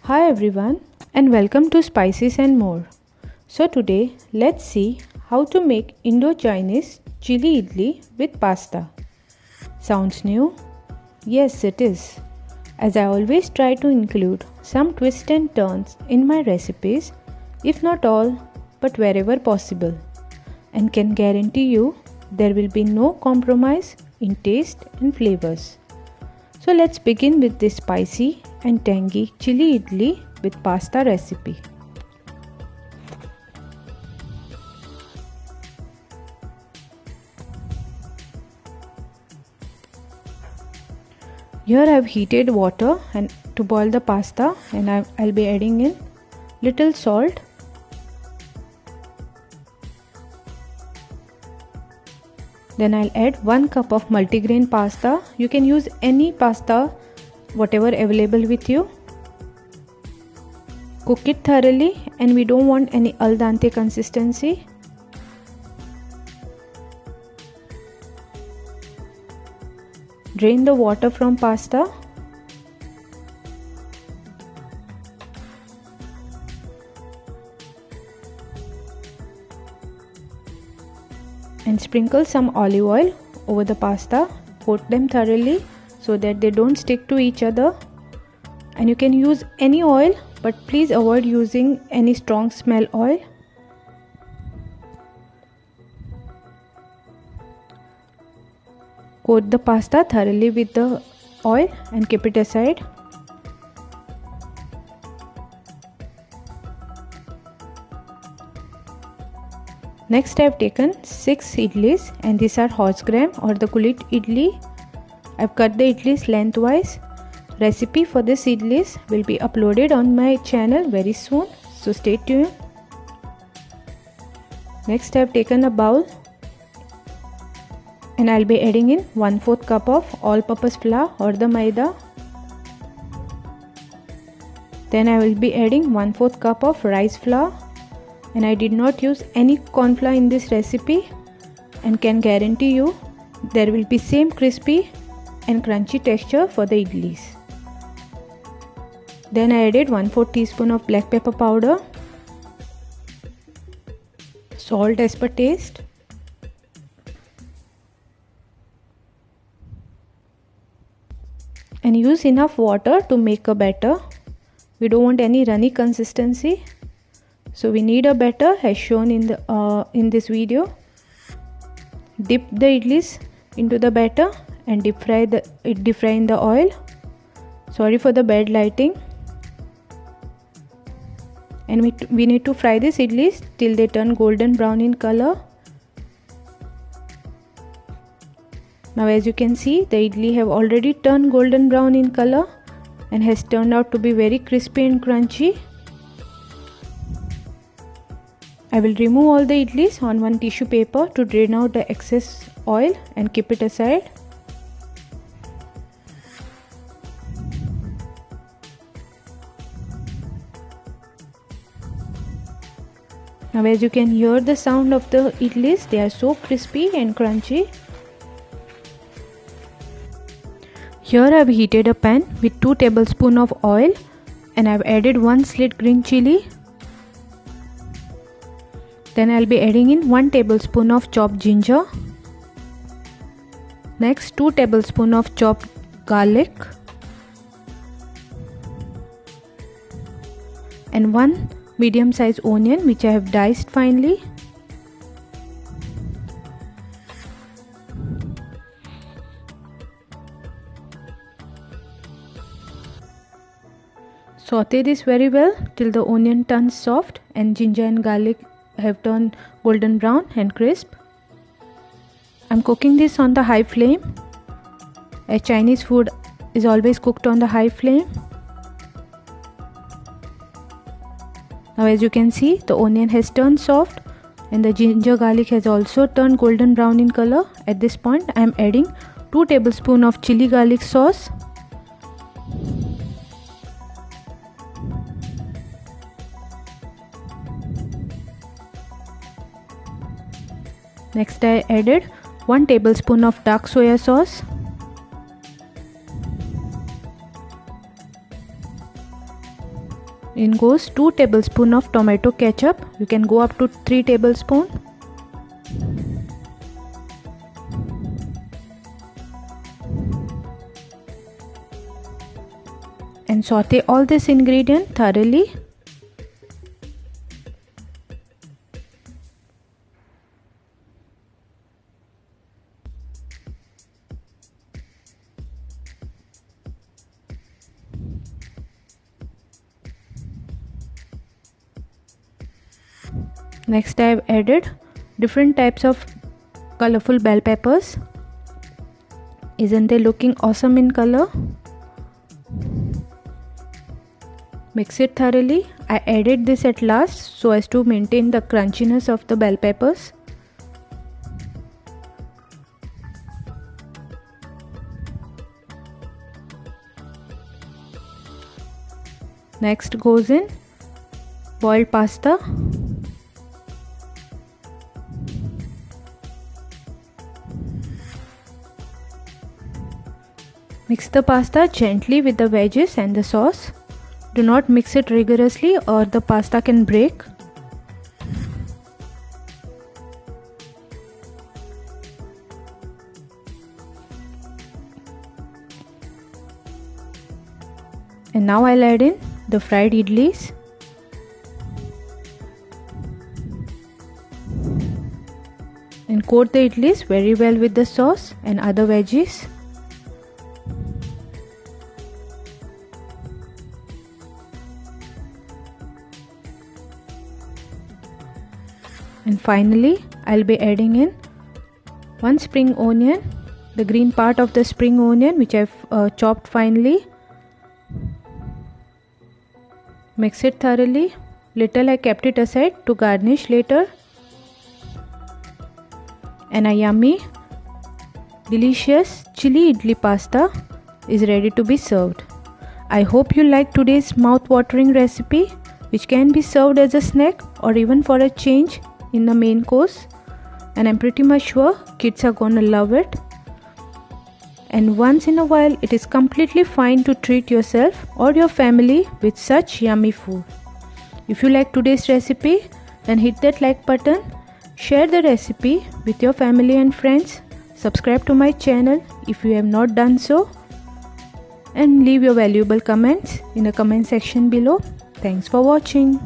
Hi everyone and welcome to Spices and More. So today let's see how to make Indo-Chinese chili idli with pasta. Sounds new? Yes, it is. As I always try to include some twists and turns in my recipes, if not all, but wherever possible, and can guarantee you there will be no compromise in taste and flavors. So let's begin with this spicy and tangy chili idli with pasta recipe. Here I have heated water and to boil the pasta, and I'll be adding in little salt, then I'll add 1 cup of multigrain pasta. You can use any pasta whatever available with you. Cook it thoroughly, and we don't want any al dente consistency. Drain the water from pasta. And sprinkle some olive oil over the pasta. Coat them thoroughly so that they don't stick to each other. And you can use any oil, but please avoid using any strong smell oil. Coat the pasta thoroughly with the oil and keep it aside. Next I have taken 6 idlis, and these are horse gram or the kulit idli. I have cut the idlis lengthwise. Recipe for this idlis will be uploaded on my channel very soon, so stay tuned. Next I have taken a bowl, and I'll be adding in 1/4 cup of all-purpose flour or the maida. Then I will be adding 1/4 cup of rice flour, and I did not use any corn flour in this recipe, and can guarantee you there will be same crispy and crunchy texture for the idlis. Then I added 1/4 teaspoon of black pepper powder, salt as per taste, and use enough water to make a batter. We don't want any runny consistency, so we need a batter as shown in this video. Dip the idlis into the batter and deep fry in the oil. Sorry for the bad lighting. And we need to fry these idlis till they turn golden brown in color. Now as you can see, the idli have already turned golden brown in color and has turned out to be very crispy and crunchy. I will remove all the idlis on one tissue paper to drain out the excess oil and keep it aside. Now as you can hear the sound of the idlis, they are so crispy and crunchy. Here I have heated a pan with 2 tablespoons of oil, and I have added 1 slit green chili. Then I will be adding in 1 tablespoon of chopped ginger. Next 2 tablespoons of chopped garlic. And 1 medium sized onion which I have diced finely. Saute this very well till the onion turns soft and ginger and garlic have turned golden brown and crisp. I'm cooking this on the high flame, as Chinese food is always cooked on the high flame. Now as you can see, the onion has turned soft and the ginger garlic has also turned golden brown in color. At this point I am adding 2 tablespoons of chili garlic sauce. Next I added 1 tablespoon of dark soya sauce. In goes 2 tablespoons of tomato ketchup. You can go up to 3 tablespoons. And saute all this ingredient thoroughly. Next I have added different types of colorful bell peppers. Isn't they looking awesome in color? Mix it thoroughly. I added this at last so as to maintain the crunchiness of the bell peppers. Next goes in boiled pasta. Mix the pasta gently with the veggies and the sauce. Do not mix it rigorously or the pasta can break. And now I'll add in the fried idlis. And coat the idlis very well with the sauce and other veggies. And finally, I'll be adding in 1 spring onion, the green part of the spring onion which I've chopped finely. Mix it thoroughly. Little I kept it aside to garnish later. And a yummy, delicious chili idli pasta is ready to be served. I hope you liked today's mouth-watering recipe, which can be served as a snack or even for a change in the main course, and I'm pretty much sure kids are gonna love it. And once in a while it is completely fine to treat yourself or your family with such yummy food. If you like today's recipe, then hit that like button, share the recipe with your family and friends, subscribe to my channel if you have not done so, and leave your valuable comments in the comment section below. Thanks for watching.